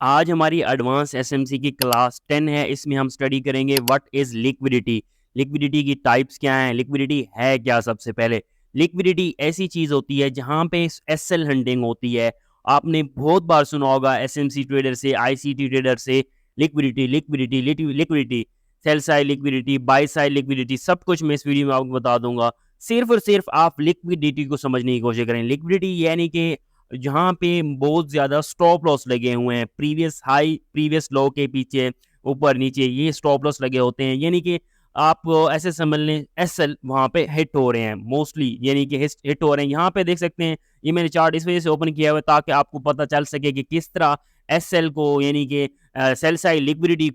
आज हमारी advance SMC की क्लास 10 है। इसमें हम स्टडी करेंगे व्हाट इज लिक्विडिटी। लिक्विडिटी की टाइप्स क्या हैं, लिक्विडिटी है क्या। सबसे पहले लिक्विडिटी ऐसी चीज होती है जहां पे एसएल हंटिंग होती है। आपने बहुत बार सुना होगा एसएमसी ट्रेडर से, आईसीटी ट्रेडर से, liquidity liquidity liquidity, sell side liquidity, by side liquidity, सब कुछ मैं इस वीडियो में आपको बता दूंगा। सिर्फ और सिर्फ आप लिक्विडिटी को समझने की कोशिश करें। लिक्विडिटी यानी कि जहाँ पे बहुत ज़्यादा स्टॉप लॉस लगे हुए हैं, प्रीवियस हाई प्रीवियस लो के पीछे, ऊपर नीचे, ये स्टॉप लॉस लगे होते हैं। यानी कि आप ऐसे समझ लें एसएल वहाँ पे हिट हो रहे हैं मोस्टली, यानी कि हिट हो रहे हैं। यहाँ पे देख सकते हैं, ये मैंने चार्ट इस वजह से ओपन किया हुआ है ताकि आपको पता चल सके कि किस तरह एसएल को, यानी कि सेल साइड लिक्विडिटी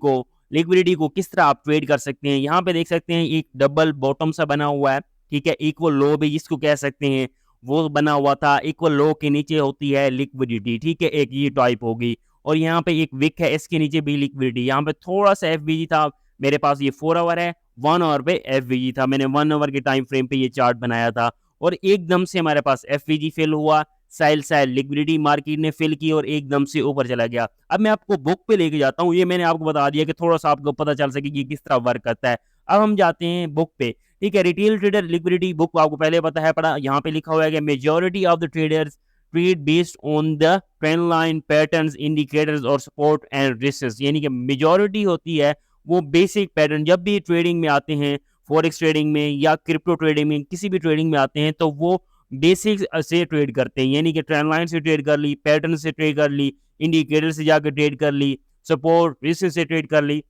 को किस तरह आप ट्रेड कर सकते हैं। यहाँ पे देख सकते हैं एक डबल बॉटम सा बना हुआ है, ठीक है। इक्वल लो भी जिसको कह सकते हैं वो बना हुआ था। इक्वल लो के नीचे होती है लिक्विडिटी, ठीक है, एक ये टाइप होगी। और यहाँ पे एक विक है, इसके नीचे भी लिक्विडिटी। यहाँ पे थोड़ा सा एफवीजी था, मेरे पास ये 4 आवर है, 1 आवर पे एफवीजी था। मैंने 1 आवर के टाइम फ्रेम पे ये चार्ट बनाया था और एकदम से हमारे पास एफवीजी फिल हुआ, साइल साइल लिक्विडिटी मार्केट ने फिल की और एकदम से ऊपर चला गया। अब मैं आपको बुक पे लेके जाता हूँ, ये मैंने आपको बता दिया कि थोड़ा सा आपको पता चल सके कि किस तरह वर्क करता है। अब हम जाते हैं बुक पे, ठीक है। रिटेल ट्रेडर लिक्विडिटी बुक आपको पहले पता है, पढ़ा। यहाँ पे लिखा हुआ है कि majority of the traders trade based on the trend line patterns indicators और सपोर्ट एंड रिस्क। यानी कि मेजॉरिटी होती है वो बेसिक पैटर्न। जब भी ट्रेडिंग में आते हैं, फॉरेक्स ट्रेडिंग में या क्रिप्टो ट्रेडिंग में, किसी भी ट्रेडिंग में आते हैं तो वो बेसिक से ट्रेड करते हैं। यानी कि ट्रेंड लाइन से ट्रेड कर ली, पैटर्न से ट्रेड कर ली, इंडिकेटर से जाकर ट्रेड कर ली, सपोर्ट रिस्क से ट्रेड कर ली,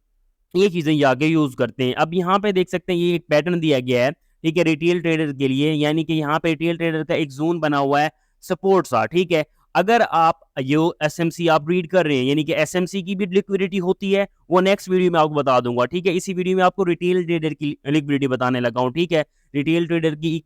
ये चीजें ये आगे यूज करते हैं। अब यहाँ पे देख सकते हैं ये एक पैटर्न दिया गया है, ठीक है, रिटेल ट्रेडर के लिए। यानी कि यहाँ पे रिटेल ट्रेडर का एक जोन बना हुआ है सपोर्ट सा, ठीक है। अगर आप ये एसएमसी आप रीड कर रहे हैं, यानी कि एसएमसी की भी लिक्विडिटी होती है, वो नेक्स्ट वीडियो में आपको बता दूंगा, ठीक है। इसी वीडियो में आपको रिटेल ट्रेडर की लिक्विडिटी बताने लगा हूँ, ठीक है। रिटेल ट्रेडर की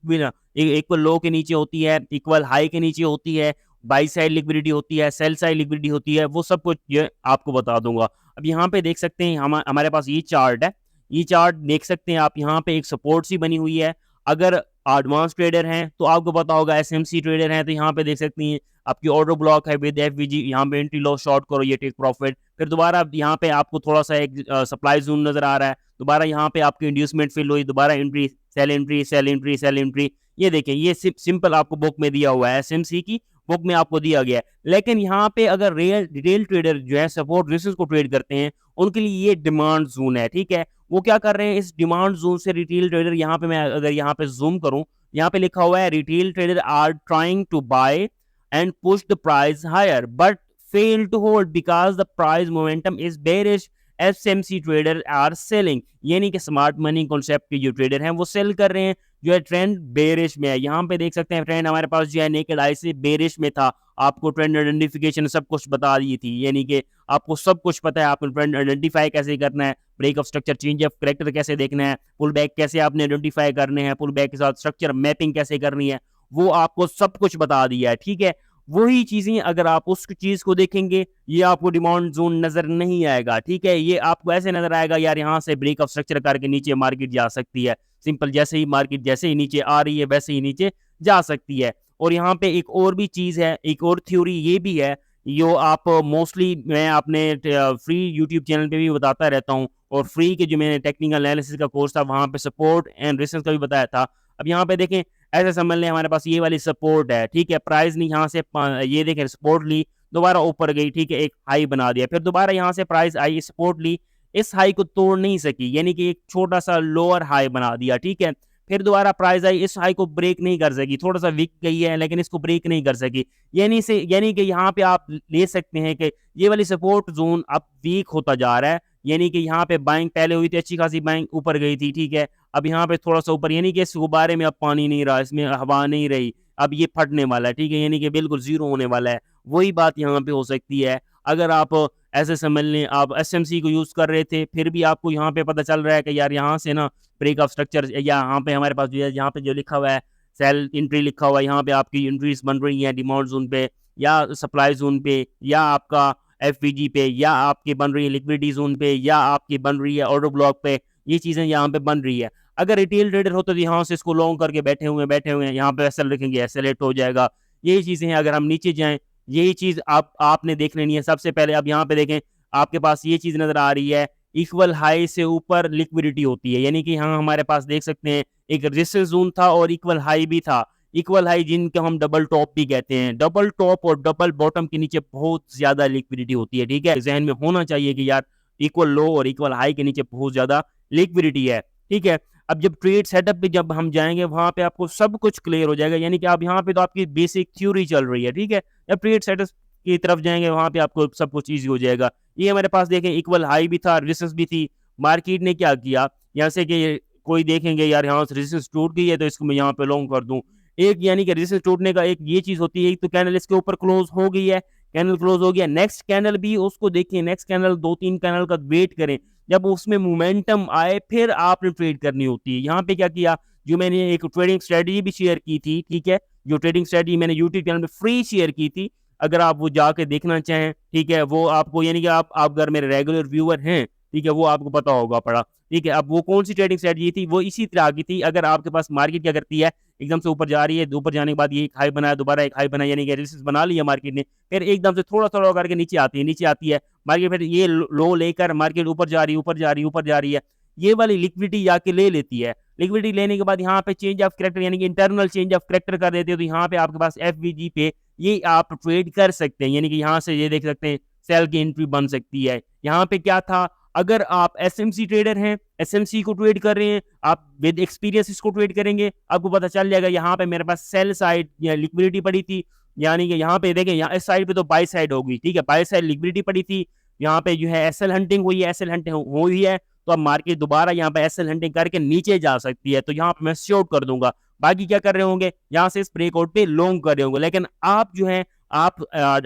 इक्वल लो के नीचे होती है, इक्वल हाई के नीचे होती है, बाई साइड लिक्विडिटी होती है, सेल साइड लिक्विडिटी होती है, वो सब कुछ ये आपको बता दूंगा। अब यहाँ पे देख सकते हैं हमारे पास ये चार्ट है। ये चार्ट देख सकते हैं आप, यहाँ पे एक सपोर्ट सी बनी हुई है। अगर एडवांस ट्रेडर हैं तो आपको पता होगा, एसएमसी ट्रेडर हैं तो यहाँ पे देख सकती हैं आपकी ऑर्डर ब्लॉक है विद एफवीजी। यहाँ पे एंट्री लो, शॉर्ट करो, ये टेक प्रॉफिट। फिर दोबारा यहाँ पे आपको थोड़ा सा एक सप्लाई जोन नजर आ रहा है। दोबारा यहाँ पे आपकी इंड्यूसमेंट फिल हुई, दोबारा entry, sell entry, sell entry, sell entry. ये देखें, ये सिंपल आपको बुक में दिया हुआ है, एसएमसी की बुक में आपको दिया गया है। लेकिन यहाँ पे अगर रिटेल ट्रेडर जो है सपोर्ट रेसिस को ट्रेड करते हैं, उनके लिए ये डिमांड जोन है, ठीक है। वो क्या कर रहे हैं, इस डिमांड जोन से रिटेल ट्रेडर, यहाँ पे मैं अगर यहाँ पे जूम करूं, यहाँ पे लिखा हुआ है retail trader are trying to buy and push the price higher but fail to hold because the price momentum is bearish. SMC trader are selling, यानी कि स्मार्ट मनी कॉन्सेप्ट के जो ट्रेडर हैं वो सेल कर रहे हैं, जो है ट्रेंड बेरिश में है। यहाँ पे देख सकते हैं ट्रेंड हमारे पास जो है नेकेड आई से बेरिश में था। आपको ट्रेंड आइडेंटिफिकेशन सब कुछ बता दी थी, यानी कि आपको सब कुछ पता है, आपको ट्रेंड आइडेंटिफाई कैसे करना है, break of structure, change of character कैसे देखना है, पुल बैक कैसे आपने आइडेंटिफाई करने हैं, पुल बैक के साथ स्ट्रक्चर मैपिंग कैसे करनी है, वो आपको सब कुछ बता दिया है, ठीक है। वही चीजें अगर आप उस चीज को देखेंगे, ये आपको डिमांड जोन नजर नहीं आएगा, ठीक है। ये आपको ऐसे नजर आएगा यार यहाँ से ब्रेक ऑफ स्ट्रक्चर करके नीचे मार्केट जा सकती है। सिंपल, जैसे ही मार्केट जैसे ही नीचे आ रही है वैसे ही नीचे जा सकती है। और यहाँ पे एक और भी चीज है, एक और थ्योरी ये भी है, जो आप मोस्टली मैं अपने फ्री यूट्यूब चैनल पे भी बताता रहता हूँ, और फ्री के जो मैंने टेक्निकल एनालिसिस का कोर्स था वहां पे सपोर्ट एंड रेजिस्टेंस का भी बताया था। अब यहाँ पे देखें, ऐसे समझ लें हमारे पास ये वाली सपोर्ट है, ठीक है। प्राइस ने यहाँ से ये देखें सपोर्ट ली, दोबारा ऊपर गई, ठीक है, एक हाई बना दिया, फिर दोबारा यहाँ से प्राइस आई, सपोर्ट ली, इस हाई को तोड़ नहीं सकी, यानी कि एक छोटा सा लोअर हाई बना दिया, ठीक है। फिर दोबारा प्राइस आई, इस हाई को ब्रेक नहीं कर सकी, थोड़ा सा वीक गई है लेकिन इसको ब्रेक नहीं कर सकी। यानी कि यहाँ पे आप ले सकते हैं कि ये वाली सपोर्ट जोन अब वीक होता जा रहा है। यानी कि यहाँ पे बाइंग पहले हुई थी, अच्छी खासी बाइंग ऊपर गई थी, ठीक है। अब यहाँ पे थोड़ा सा ऊपर, यानी कि इस गुब्बारे में अब पानी नहीं रहा, इसमें हवा नहीं रही, अब ये फटने वाला है, ठीक है, यानी कि बिल्कुल जीरो होने वाला है। वही बात यहाँ पे हो सकती है। अगर आप ऐसे समझ लें, आप एसएमसी को यूज कर रहे थे, फिर भी आपको यहाँ पे पता चल रहा है कि यार यहाँ से ना ब्रेक ऑफ स्ट्रक्चर, या यहाँ पे हमारे पास जो है, यहाँ पे जो लिखा हुआ है सेल एंट्री लिखा हुआ है, यहाँ पे आपकी एंट्रीज बन रही है डिमांड जोन पे या सप्लाई जोन पे, या आपका एफवीजी पे, या आपकी बन रही है लिक्विडिटी जोन पे, या आपकी बन रही है ऑर्डर ब्लॉक पे, ये चीजें यहाँ पे बन रही है। अगर रिटेल ट्रेडर हो तो यहाँ से इसको लॉन्ग करके बैठे हुए हैं, यहाँ पे एसएल रखेंगे, एसएल हिट हो जाएगा। यही चीजें हैं। अगर हम नीचे जाएं, यही चीज आपने देख लेनी है सबसे पहले। अब यहाँ पे देखें, आपके पास ये चीज नजर आ रही है, इक्वल हाई से ऊपर लिक्विडिटी होती है, यानी कि यहाँ हमारे पास देख सकते हैं एक रेजिस्टेंस जोन था और इक्वल हाई भी था। इक्वल हाई जिनको हम डबल टॉप भी कहते हैं, डबल टॉप और डबल बॉटम के नीचे बहुत ज्यादा लिक्विडिटी होती है, ठीक है। जहन में होना चाहिए कि यार इक्वल लो और इक्वल हाई के नीचे बहुत ज्यादा लिक्विडिटी है, ठीक है। अब जब ट्रेड सेटअप पे जब हम जाएंगे वहां पे आपको सब कुछ क्लियर हो जाएगा, यानी कि आप यहाँ पे तो आपकी बेसिक थ्योरी चल रही है, ठीक है। जब ट्रेड सेटअप की तरफ जाएंगे वहां पे आपको सब कुछ ईजी हो जाएगा। ये हमारे पास देखें इक्वल हाई भी था, रेजिस्टेंस भी थी। मार्केट ने क्या किया, यहाँ से कि कोई देखेंगे यार यहाँ से रेजिस्टेंस टूट गई है तो इसको मैं यहाँ पे लॉन्ग कर दूं। एक यानी कि रेजिस्टेंस टूटने का एक ये चीज होती है, एक तो कैंडल इसके ऊपर क्लोज हो गई है, कैंडल क्लोज हो गया, नेक्स्ट कैंडल भी उसको देखिए, नेक्स्ट कैंडल 2-3 कैंडल का वेट करें, जब उसमें मोमेंटम आए फिर आपने ट्रेड करनी होती है। यहाँ पे क्या किया, जो मैंने एक ट्रेडिंग स्ट्रेटजी भी शेयर की थी, ठीक है, जो ट्रेडिंग स्ट्रेटजी मैंने यूट्यूब चैनल पे फ्री शेयर की थी, अगर आप वो जाके देखना चाहें, ठीक है, वो आपको यानी कि आप अगर मेरे रेगुलर व्यूअर हैं, ठीक है, वो आपको पता होगा पड़ा, ठीक है। अब वो कौन सी ट्रेडिंग स्ट्रेटजी थी, वो इसी तरह की थी। अगर आपके पास मार्केट क्या करती है, एकदम से ऊपर जा रही है, ऊपर जाने के बाद ये एक हाई बनाया, दोबारा एक हाई बनाया, यानी कि रेजिस्टेंस बना लिया मार्केट ने, फिर एकदम से थोड़ा थोड़ा करके नीचे आती है, नीचे आती है मार्केट, फिर ये लो लेकर मार्केट ऊपर जा रही है, ऊपर जा रही है, ऊपर जा रही है, ये वाली लिक्विडिटी जाके ले लेती है। लिक्विडिटी लेने के बाद यहाँ पे चेंज ऑफ करेक्टर यानी कि इंटरनल चेंज ऑफ करेक्टर कर देते हो, तो यहाँ पे आपके पास एफवीजी पे ये आप ट्रेड कर सकते हैं, यानी कि यहाँ से ये देख सकते हैं सेल की एंट्री बन सकती है। यहाँ पे क्या था, अगर आप एसएमसी ट्रेडर हैं, एसएमसी को ट्रेड कर रहे हैं, आप विद एक्सपीरियंस इसको ट्रेड करेंगे, आपको पता चल जाएगा। यहाँ पे मेरे पास सेल साइड या लिक्विडिटी पड़ी थी, यानी कि यहाँ पे देखें, यहाँ इस साइड पे तो बाई साइड होगी, ठीक है, बाई साइड लिक्विडिटी पड़ी थी। यहाँ पे जो है एसएल हंटिंग हुई है, एसएल हंटिंग हुई है, तो अब मार्केट दोबारा यहाँ पे एसएल हंटिंग करके नीचे जा सकती है, तो यहाँ पे मैं शॉर्ट कर दूंगा। बाकी क्या कर रहे होंगे, यहाँ से इस ब्रेकआउट पे लॉन्ग कर रहे होंगे, लेकिन आप जो है आप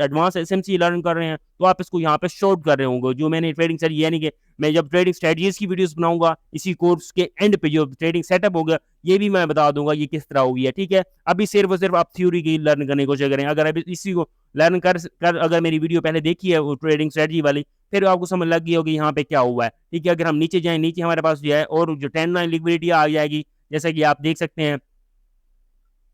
एडवांस एसएमसी लर्न कर रहे हैं तो आप इसको यहाँ पे शॉर्ट कर रहे होंगे। जो मैंने ट्रेडिंग स्ट्रेटजी यानी कि मैं जब ट्रेडिंग स्ट्रेटजीज की वीडियोस बनाऊंगा इसी कोर्स के एंड पे, जो ट्रेडिंग सेटअप होगा ये भी मैं बता दूंगा ये किस तरह होगी है, ठीक है। अभी सिर्फ और सिर्फ आप थ्योरी की लर्न करने की कोशिश करें। अगर अभी इसी को लर्न कर अगर मेरी वीडियो पहले देखी है वो ट्रेडिंग स्ट्रेटजी वाली, फिर आपको समझ लग गई होगी यहाँ पे क्या हुआ है, ठीक है। अगर हम नीचे जाए, नीचे हमारे पास जो है और जो 10 लाइन लिक्विडिटी आ जाएगी, जैसा कि आप देख सकते हैं,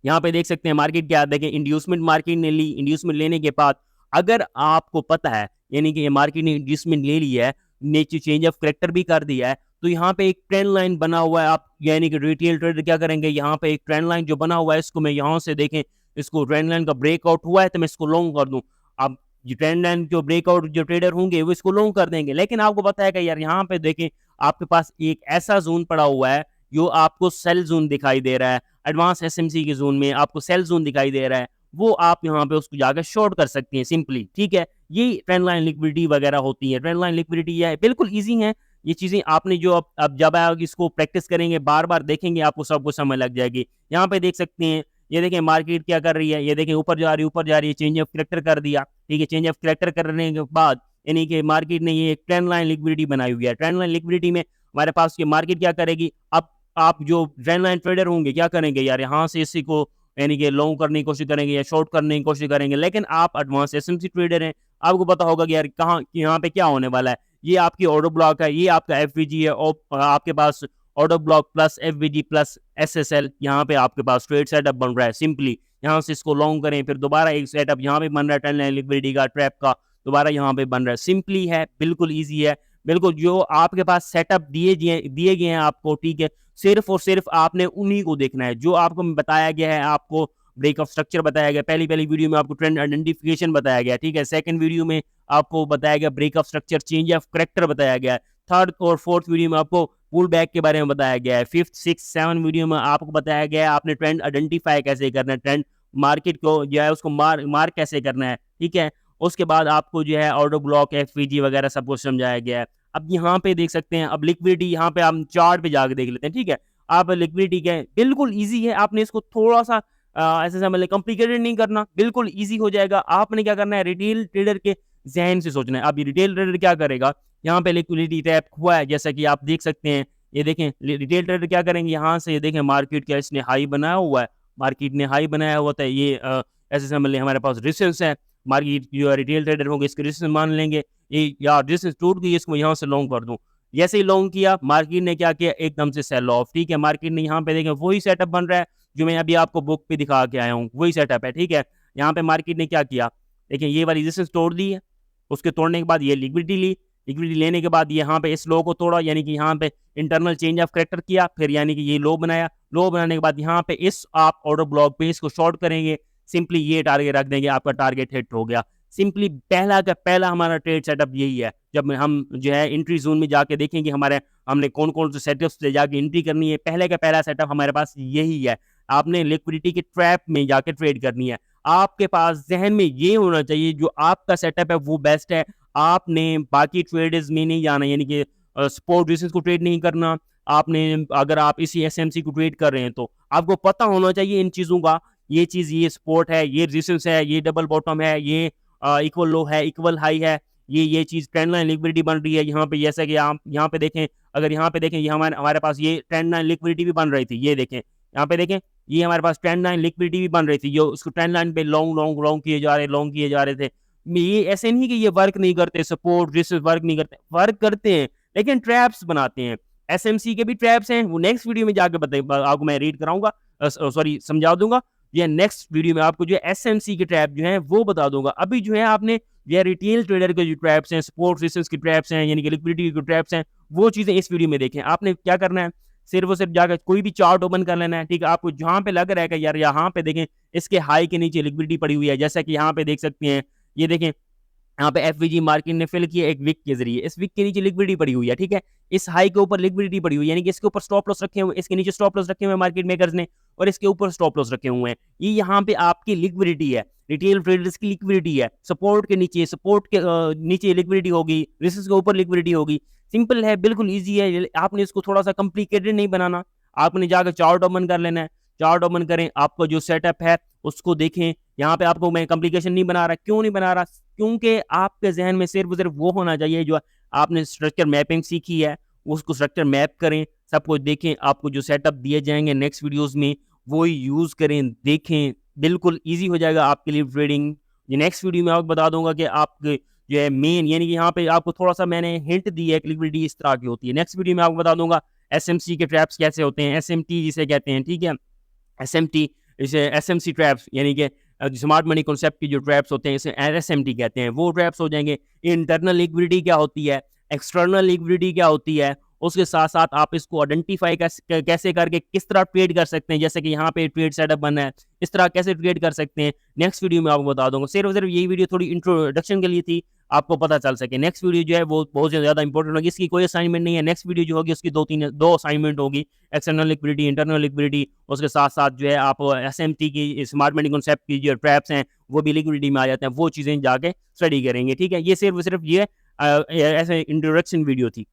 यहाँ पे देख सकते हैं मार्केट क्या देखें, इंड्यूसमेंट मार्केट ने ली। इंड्यूसमेंट लेने के बाद अगर आपको पता है यानी कि ये मार्केट ने इंड्यूसमेंट ले ली है, नीचे चेंज ऑफ करेक्टर भी कर दिया है, तो यहाँ पे एक ट्रेंड लाइन बना हुआ है। आप यानी कि रिटेल ट्रेडर क्या करेंगे, यहाँ पे एक ट्रेंड लाइन जो बना हुआ है इसको मैं यहाँ से देखें, इसको ट्रेंड लाइन का ब्रेकआउट हुआ है तो मैं इसको लॉन्ग कर दूं। अब ये ट्रेंड लाइन जो ब्रेकआउट जो ट्रेडर होंगे वो इसको लॉन्ग कर देंगे, लेकिन आपको पता है कि यार यहाँ पे देखें आपके पास एक ऐसा जोन पड़ा हुआ है जो आपको सेल जोन दिखाई दे रहा है, एडवांस एसएमसी के जोन में आपको सेल जोन दिखाई दे रहा है, वो आप यहाँ पे उसको जाकर शॉर्ट कर सकते हैं सिंपली, ठीक है। ये ट्रेंड लाइन लिक्विडिटी वगैरह होती है, ट्रेंड लाइन लिक्विडिटी है, बिल्कुल इजी है ये चीजें। आपने जो अब जब आप इसको प्रैक्टिस करेंगे, बार बार देखेंगे, आपको सब कुछ समझ लग जाएगी। यहाँ पे देख सकते हैं, ये देखें मार्केट क्या कर रही है, ये देखें ऊपर जा रही है, ऊपर जा रही है, चेंज ऑफ करेक्टर कर दिया, ठीक है। चेंज ऑफ करेक्टर करने के बाद यानी कि मार्केट ने ये एक ट्रेंड लाइन लिक्विडिटी बनाई हुई है। ट्रेंड लाइन लिक्विडिटी में हमारे पास ये मार्केट क्या करेगी, अब आप जो ट्रेंड लाइन ट्रेडर होंगे क्या करेंगे यार, यहाँ से इसी को यानी कि लॉन्ग करने की कोशिश करेंगे या शॉर्ट करने की कोशिश करेंगे। लेकिन आप एडवांस एसएमसी ट्रेडर हैं, आपको पता होगा कि यार कहाँ यहाँ पे क्या होने वाला है। ये आपकी ऑर्डर ब्लॉक है, ये आपका एफवीजी है, और आपके पास order block plus FVG plus SSL, यहाँ पे आपके पास ट्रेड सेटअप बन रहा है। सिंपली यहाँ से इसको लॉन्ग करें, फिर दोबारा एक सेटअप यहाँ पे बन रहा है ट्रेंड लाइन लिक्विडिटी का, ट्रैप का, दोबारा यहाँ पे बन रहा है। सिंपली है, बिल्कुल ईजी है, बिल्कुल जो आपके पास सेटअप दिए गए हैं आपको, ठीक है। सिर्फ और सिर्फ आपने उन्हीं को देखना है जो आपको बताया गया है। आपको ब्रेक ऑफ स्ट्रक्चर बताया गया, पहली वीडियो में आपको ट्रेंड आइडेंटिफिकेशन बताया गया, ठीक है। सेकंड वीडियो में आपको बताया गया break of structure, change of character बताया गया है। थर्ड और फोर्थ वीडियो में आपको पुल बैक के बारे में बताया गया है। फिफ्थ, सिक्स, सेवन वीडियो में आपको बताया गया है आपने ट्रेंड आइडेंटिफाई कैसे करना है, ट्रेंड मार्केट को जो है उसको मार्क कैसे करना है, ठीक है। उसके बाद आपको जो है ऑर्डर ब्लॉक, एफवीजी वगैरह सब कुछ समझाया गया है। अब यहाँ पे देख सकते हैं, अब लिक्विडिटी यहाँ पे हम चार्ट पे जाके देख लेते हैं, ठीक है। आप लिक्विडिटी क्या है, बिल्कुल इजी है, आपने इसको थोड़ा सा ऐसे समझ लें, कॉम्प्लिकेटेड नहीं करना, बिल्कुल इजी हो जाएगा। आपने क्या करना है, रिटेल ट्रेडर के जहन से सोचना है। अब रिटेल ट्रेडर क्या करेगा, यहाँ पे लिक्विडिटी टैप हुआ है जैसा कि आप देख सकते हैं, ये देखें रिटेल ट्रेडर क्या करेंगे, यहाँ से ये देखें मार्केट क्या इसने हाई बनाया हुआ है, मार्केट ने हाई बनाया हुआ था, ये ऐसे समझ लें हमारे पास रेजिस्टेंस है। मार्केट जो रिटेल ट्रेडर होंगे इसके रेजिस्टेंस मान लेंगे, ये यार रेजिस्टेंस टूट गई, इसको यहाँ से लॉन्ग कर दूं। जैसे ही लॉन्ग किया, मार्केट ने क्या किया, एकदम से सेल ऑफ, ठीक है। मार्केट ने यहाँ पे देखें वही सेटअप बन रहा है जो मैं अभी आपको बुक पे दिखा के आया हूँ, वही सेटअप है, ठीक है। यहाँ पे मार्केट ने क्या किया, देखिए ये वाली रेजिस्टेंस तोड़ दी है, उसके तोड़ने के बाद ये लिक्विडिटी ली, लिक्विडिटी लेने के बाद यहाँ पे इस लो को तोड़ा, यानी कि यहाँ पे इंटरनल चेंज ऑफ करेक्टर किया, फिर यानी कि ये लो बनाया, लो बनाने के बाद यहाँ पे इस आप ऑर्डर ब्लॉक पे इसको शॉर्ट करेंगे, सिंपली ये टारगेट रख देंगे, आपका टारगेट हिट हो गया। सिंपली पहला का पहला हमारा ट्रेड सेटअप यही है। जब हम जो है एंट्री जोन में जाके देखेंगे हमारे हमने कौन कौन से सेटअप्स ले जाके एंट्री करनी है, पहले का पहला सेटअप हमारे पास यही है। आपने लिक्विडिटी के ट्रैप में जाके ट्रेड करनी है। आपके पास जहन में ये होना चाहिए जो आपका सेटअप है वो बेस्ट है। आपने बाकी ट्रेडर्स में नहीं जाना, यानी कि सपोर्ट रेजिस्टेंस को ट्रेड नहीं करना। आपने अगर आप इसी एसएमसी को ट्रेड कर रहे हैं तो आपको पता होना चाहिए इन चीज़ों का, ये चीज़ ये सपोर्ट है, ये रेजिस्टेंस है, ये डबल बॉटम है, ये इक्वल लो है, इक्वल हाई है, ये चीज़ ट्रेंड लाइन लिक्विडिटी बन रही है यहाँ पे। जैसा कि आप यहाँ पे देखें, अगर यहाँ पे देखें ये हमारे पास ये ट्रेंड लाइन लिक्विडिटी भी बन रही थी, ये देखें यहाँ पे देखें, ये हमारे पास ट्रेंड लाइन लिक्विडिटी भी बन रही थी, जो उसको ट्रेंड लाइन पे लॉन्ग किए जा रहे थे। ये ऐसे नहीं कि ये वर्क नहीं करते, सपोर्ट रेजिस्टेंस वर्क नहीं करते, वर्क करते हैं लेकिन ट्रैप्स बनाते हैं। एसएमसी के भी ट्रैप्स हैं, वो नेक्स्ट वीडियो में जाके आपको मैं रीड कराऊंगा, सॉरी समझा दूंगा। ये नेक्स्ट वीडियो में आपको जो है एसएमसी के ट्रैप जो है वो बता दूंगा। अभी जो है आपने ये रिटेल ट्रेडर के जो ट्रैप्स हैं, सपोर्ट रेजिस्टेंस के ट्रैप्स हैं, यानी कि लिक्विडिटी के ट्रैप्स हैं, वो चीजें इस वीडियो में देखें। आपने क्या करना है, सिर्फ और सिर्फ जाकर कोई भी चार्ट ओपन कर लेना है, ठीक है। आपको जहां पे लग रहा है कि यार यहाँ पे देखें इसके हाई के नीचे लिक्विडिटी पड़ी हुई है, जैसा कि यहाँ पे देख सकते हैं, ये देखें यहाँ पे एफवीजी मार्केट ने फिल किया एक विक के जरिए, इस विक के नीचे लिक्विडिटी पड़ी हुई है, ठीक है। इस हाई के ऊपर लिक्विडिटी पड़ी हुई है, यानी कि इसके ऊपर स्टॉप लॉस रखे हुए, इसके नीचे स्टॉप लॉस रखे हुए मार्केट मेकर्स ने, और इसके ऊपर स्टॉप लॉस रखे हुए हैं। ये यहाँ पे आपकी लिक्विडिटी है, रिटेल ट्रेडर्स की लिक्विडिटी है। सपोर्ट के नीचे लिक्विडिटी होगी, रेजिस्टेंस के ऊपर लिक्विडिटी होगी। सिंपल है, बिल्कुल ईजी है। आपने इसको थोड़ा सा कॉम्प्लिकेटेड नहीं बनाना, आपने जाकर चार्ट ओपन कर लेना है। चार्ट ओपन करें, आपका जो सेटअप है उसको देखें। यहाँ पे आपको मैं कॉम्प्लिकेशन नहीं बना रहा, क्यों नहीं बना रहा, क्योंकि आपके जहन में सिर्फ वो होना चाहिए जो आपने स्ट्रक्चर मैपिंग सीखी है, उसको स्ट्रक्चर मैप करें, सब कुछ देखें। आपको जो सेटअप दिए जाएंगे नेक्स्ट वीडियोस में वो यूज़ करें, देखें, बिल्कुल इजी हो जाएगा आपके लिए ट्रेडिंग। ये नेक्स्ट वीडियो में आपको बता दूंगा कि आप जो है मेन, यानी कि यहाँ पे आपको थोड़ा सा मैंने हिंट दी है कि लिक्विडिटी इस तरह की होती है। नेक्स्ट वीडियो में आपको बता दूंगा एसएमसी के ट्रैप्स कैसे होते हैं, एसएमटी जिसे कहते हैं, ठीक है। एसएमटी इसे एसएमसी ट्रैप्स, यानी कि स्मार्ट मनी कॉन्सेप्ट की जो ट्रैप्स होते हैं इसे एसएमटी कहते हैं, वो ट्रैप्स हो जाएंगे। इंटरनल लिक्विडिटी क्या होती है, एक्सटर्नल लिक्विडिटी क्या होती है, उसके साथ साथ आप इसको आइडेंटिफाई कैसे करके किस तरह ट्रेड कर सकते हैं, जैसे कि यहाँ पे ट्रेड सेटअप बना है, इस तरह कैसे ट्रेड कर सकते हैं, नेक्स्ट वीडियो में आपको बता दूंगा। सिर्फ यही वीडियो थोड़ी इंट्रोडक्शन के लिए थी, आपको पता चल सके। नेक्स्ट वीडियो जो है वो बहुत ज़्यादा इंपॉर्टेंट होगी, इसकी कोई असाइनमेंट नहीं है। नेक्स्ट वीडियो जो होगी उसकी दो असाइनमेंट होगी, एक्सटर्नल लिक्विडिटी, इंटरनल लिक्विडिटी, उसके साथ साथ जो है आप एसएमटी की स्मार्ट मनी कॉन्सेप्ट की जो ट्रैप्स हैं वो भी लिक्विडिटी में आ जाते हैं, वो चीज़ें जाके स्टडी करेंगे, ठीक है। ये सिर्फ ये ऐसे इंट्रोडक्शन वीडियो थी।